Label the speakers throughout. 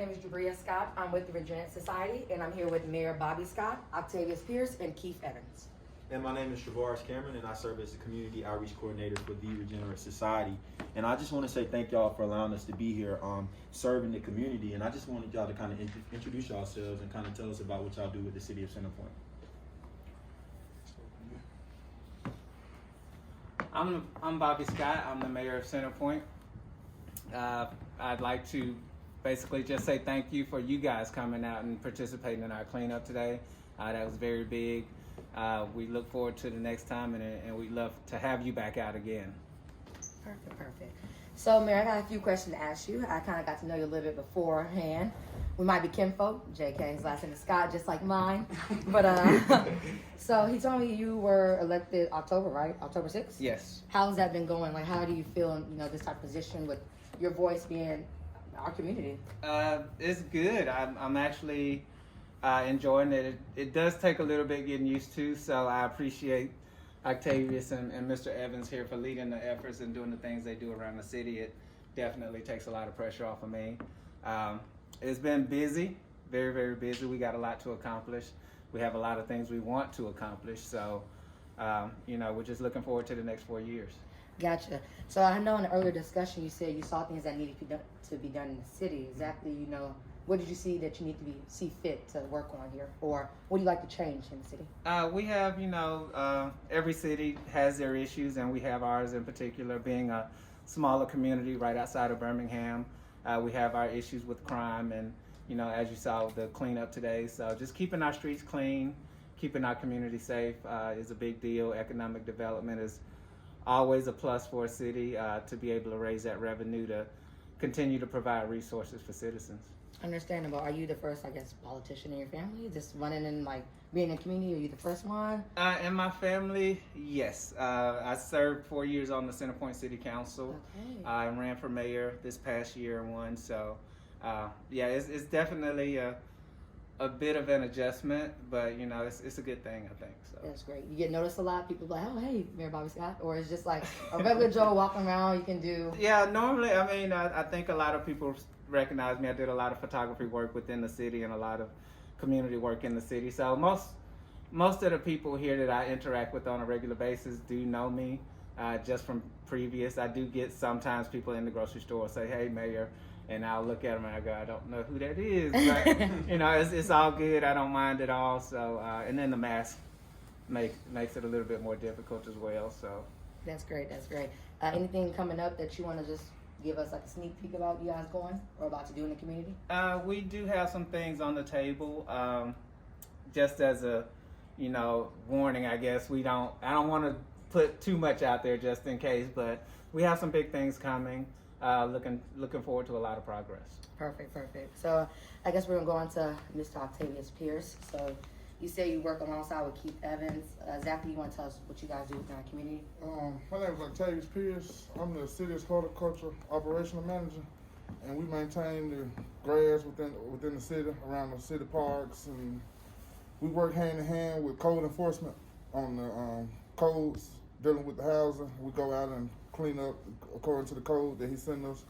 Speaker 1: name is Jabria Scott. I'm with the Regenerate Society, and I'm here with Mayor Bobby Scott, Octavius Pierce, and Keith Evans.
Speaker 2: And my name is Travoris Cameron, and I serve as the Community Outreach Coordinator for the Regenerate Society. And I just want to say thank y'all for allowing us to be here serving the community. And I just wanted y'all to kind of introduce yourselves and kind of tell us about what y'all do with the City of Centerpoint.
Speaker 3: I'm Bobby Scott. I'm the mayor of Centerpoint. I'd like to basically just say thank you for you guys coming out and participating in our cleanup today. That was very big. We look forward to the next time, and we'd love to have you back out again.
Speaker 1: Perfect. So, Mayor, I got a few questions to ask you. I kind of got to know you a little bit beforehand. We might be kinfolk. JK, his last name is Scott, just like mine. But so he told me you were elected October, right? October 6th?
Speaker 3: Yes.
Speaker 1: How's that been going? Like, how do you feel in this type of position with your voice being our community?
Speaker 3: It's good. I'm actually enjoying it. It does take a little bit getting used to, so I appreciate Octavius and Mr. Evans here for leading the efforts and doing the things they do around the city. It definitely takes a lot of pressure off of me. It's been busy, very, very busy. We got a lot to accomplish. We have a lot of things we want to accomplish, so we're just looking forward to the next 4 years.
Speaker 1: Gotcha. So I know in the earlier discussion you said you saw things that needed to be done in the city. Exactly, what did you see that you need to see fit to work on here? Or what do you like to change in the city?
Speaker 3: We have, every city has their issues, and we have ours in particular. Being a smaller community right outside of Birmingham, we have our issues with crime and, as you saw, the cleanup today. So just keeping our streets clean, keeping our community safe is a big deal. Economic development is always a plus for a city to be able to raise that revenue to continue to provide resources for citizens.
Speaker 1: Understandable. Are you the first, politician in your family? Just running in, being in the community? Are you the first one?
Speaker 3: In my family, yes. I served 4 years on the Centerpoint City Council.
Speaker 1: Okay.
Speaker 3: I ran for mayor this past year and won. So, it's definitely a bit of an adjustment, but, it's a good thing, I think. So.
Speaker 1: That's great. You get noticed a lot? People like, oh, hey, Mayor Bobby Scott? Or it's just like a regular Joe walking around you can do?
Speaker 3: Yeah, normally, I think a lot of people recognize me. I did a lot of photography work within the city and a lot of community work in the city. So most of the people here that I interact with on a regular basis do know me just from previous. I do get sometimes people in the grocery store say, hey, Mayor, and I'll look at them and I go, I don't know who that is. But, it's all good. I don't mind at all. So, and then the mask makes it a little bit more difficult as well. So
Speaker 1: That's great. Anything coming up that you want to just give us a sneak peek about you guys going or about to do in the community?
Speaker 3: We do have some things on the table. Just as a, warning, I guess I don't want to put too much out there just in case, but we have some big things coming. Looking forward to a lot of progress.
Speaker 1: Perfect. So I guess we're gonna go on to Mr. Octavius Pierce. So you say you work alongside with Keith Evans. Zachary, you want to tell us what you guys do within our community?
Speaker 4: My name is Octavious Pierce. I'm the city's horticulture operational manager, and we maintain the grass within the city, around the city parks, and we work hand in hand with code enforcement on the codes dealing with the housing. We go out and clean up according to the code that he sent us.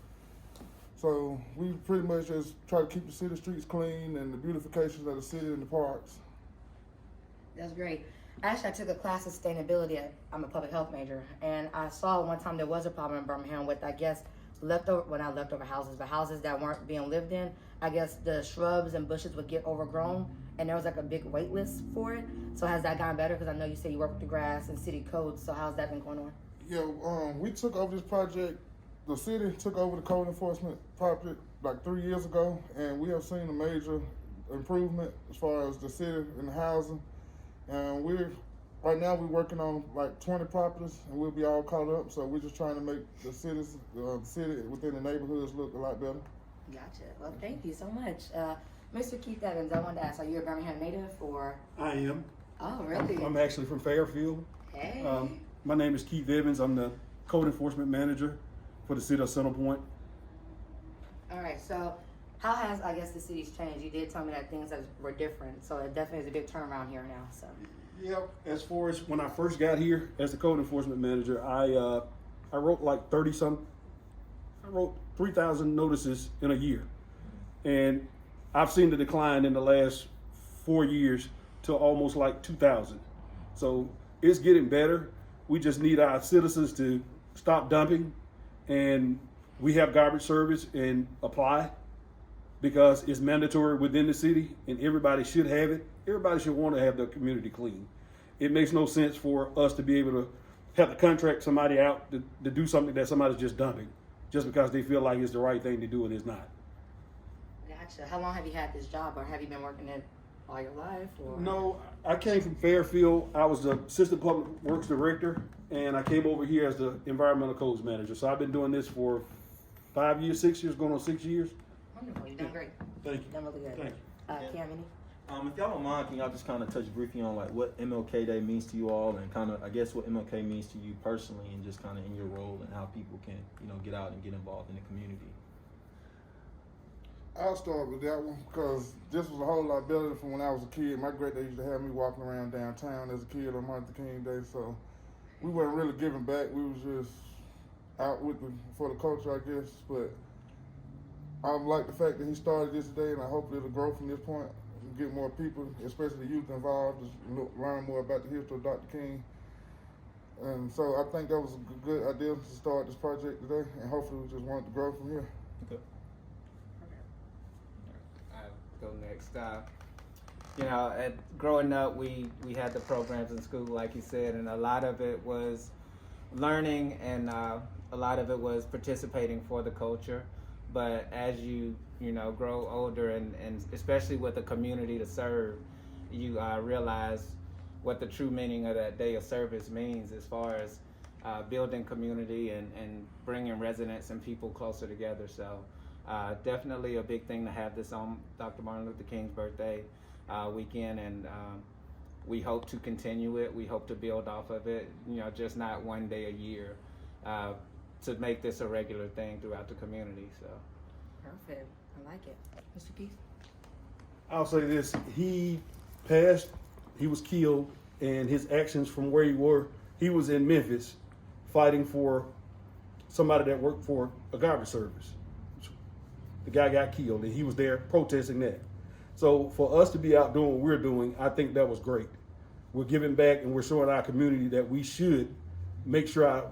Speaker 4: So we pretty much just try to keep the city streets clean and the beautification of the city and the parks.
Speaker 1: That's great. Actually, I took a class of sustainability. I'm a public health major, and I saw one time there was a problem in Birmingham with, not leftover houses, but houses that weren't being lived in. I guess the shrubs and bushes would get overgrown, and there was a big wait list for it. So has that gotten better? Because I know you say you work with the grass and city codes, so how's that been going on?
Speaker 4: Yeah, we took over this project. The city took over the code enforcement project 3 years ago, and we have seen a major improvement as far as the city and the housing. And right now we're working on 20 properties, and we'll be all caught up. So we're just trying to make the city within the neighborhoods look a lot better.
Speaker 1: Gotcha. Well, thank you so much. Mr. Keith Evans, I wanted to ask, are you a Birmingham native or?
Speaker 5: I am.
Speaker 1: Oh, really?
Speaker 5: I'm actually from Fairfield.
Speaker 1: Hey.
Speaker 5: My name is Keith Evans. I'm the code enforcement manager for the city of Centerpoint.
Speaker 1: All right, so how has, the city's changed? You did tell me that things were different, so it definitely is a big turnaround here now. So.
Speaker 5: Yep. As far as when I first got here as the code enforcement manager, I wrote 30-some. I wrote 3,000 notices in a year. And I've seen the decline in the last 4 years to almost like 2,000. So it's getting better. We just need our citizens to stop dumping, and we have garbage service and apply because it's mandatory within the city and everybody should have it. Everybody should want to have their community clean. It makes no sense for us to be able to have to contract somebody out to do something that somebody's just dumping just because they feel like it's the right thing to do and it's not.
Speaker 1: Gotcha. How long have you had this job, or have you been working it all your life? Or?
Speaker 5: No, I came from Fairfield. I was the assistant public works director, and I came over here as the environmental codes manager. So I've been doing this for 5 years, 6 years, going on 6 years.
Speaker 1: Wonderful. You've done great.
Speaker 5: Thank you.
Speaker 1: You've done really good.
Speaker 5: Thank you.
Speaker 1: Cam, any?
Speaker 2: If y'all don't mind, can y'all just kind of touch briefly on like what MLK Day means to you all, and kind of I guess what MLK means to you personally, and just kind of in your role and how people can get out and get involved in the community.
Speaker 4: I'll start with that one because this was a whole lot better than from when I was a kid. My great dad used to have me walking around downtown as a kid on Martin Luther King Day, so we weren't really giving back. We was just out for the culture, I guess. But I like the fact that he started this today, and I hope it'll grow from this point. Get more people, especially the youth, involved, to learn more about the history of Dr. King. And so I think that was a good idea to start this project today, and hopefully we just want it to grow from here.
Speaker 2: Okay.
Speaker 3: I'll go next. Growing up, we had the programs in school, like you said, and a lot of it was learning, and a lot of it was participating for the culture. But as you grow older, and especially with a community to serve, you realize what the true meaning of that day of service means as far as building community and bringing residents and people closer together. So definitely a big thing to have this on Dr. Martin Luther King's birthday weekend, and we hope to continue it. We hope to build off of it, just not one day a year, to make this a regular thing throughout the community. So
Speaker 1: Perfect. I like it. Mr. Keith?
Speaker 5: I'll say this: he passed, he was killed, and his actions from where he was in Memphis fighting for somebody that worked for a garbage service. The guy got killed, and he was there protesting that. So for us to be out doing what we're doing, I think that was great. We're giving back, and we're showing our community that we should make sure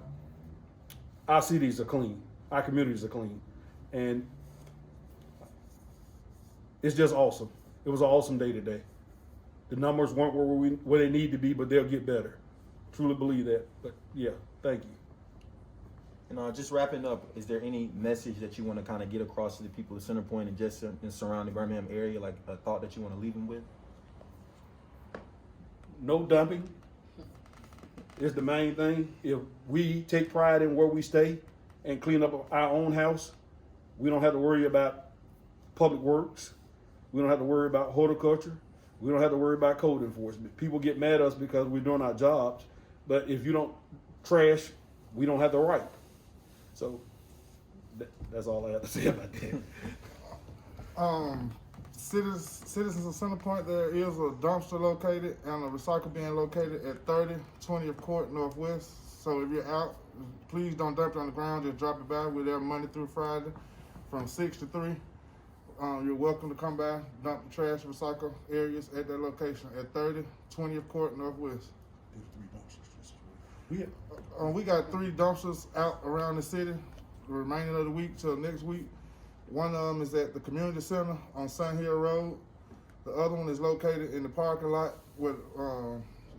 Speaker 5: our cities are clean, our communities are clean, and it's just awesome. It was an awesome day today. The numbers weren't where they need to be, but they'll get better. Truly believe that. But yeah, thank you.
Speaker 2: And just wrapping up, is there any message that you want to kind of get across to the people of Center Point and just in surrounding Birmingham area, like a thought that you want to leave them with?
Speaker 5: No dumping is the main thing. If we take pride in where we stay and clean up our own house, we don't have to worry about public works. We don't have to worry about horticulture. We don't have to worry about code enforcement. People get mad at us because we're doing our jobs, but if you don't trash, we don't have the right. So that's all I have to say about that.
Speaker 4: Citizens of Center Point, there is a dumpster located and a recycle bin located at 30 20th Court Northwest. So if you're out, please don't dump it on the ground, just drop it by. We're there Monday through Friday from 6 to 3. You're welcome to come by, dump the trash, recycle areas at that location at 30 20th Court Northwest. We got 3 dumpsters out around the city, the remaining of the week till next week. One of them is at the community center on Sun Hill Road. The other one is located in the parking lot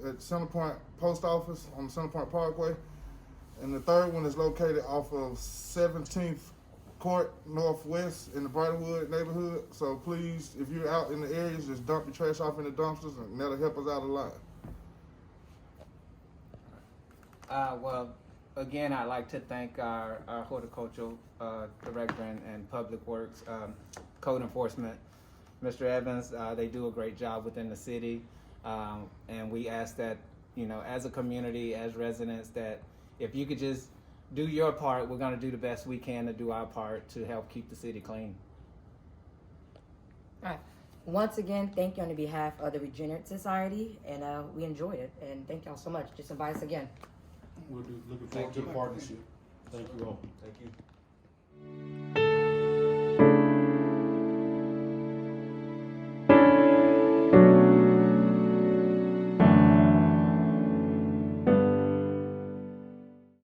Speaker 4: at Center Point Post Office on the Center Point Parkway. And the third one is located off of 17th Court Northwest in the Brightonwood neighborhood. So please, if you're out in the areas, just dump your trash off in the dumpsters, and that'll help us out a lot.
Speaker 3: Well, again, I'd like to thank our horticultural director and public works code enforcement, Mr. Evans. They do a great job within the city, and we ask that, as a community, as residents, that if you could just do your part, we're going to do the best we can to do our part to help keep the city clean.
Speaker 1: All right. Once again, thank you on behalf of the Regenerate Society, and we enjoyed it. And thank y'all so much. Just invite us again.
Speaker 5: We'll be looking forward to the partnership. Thank you all.
Speaker 2: Thank you.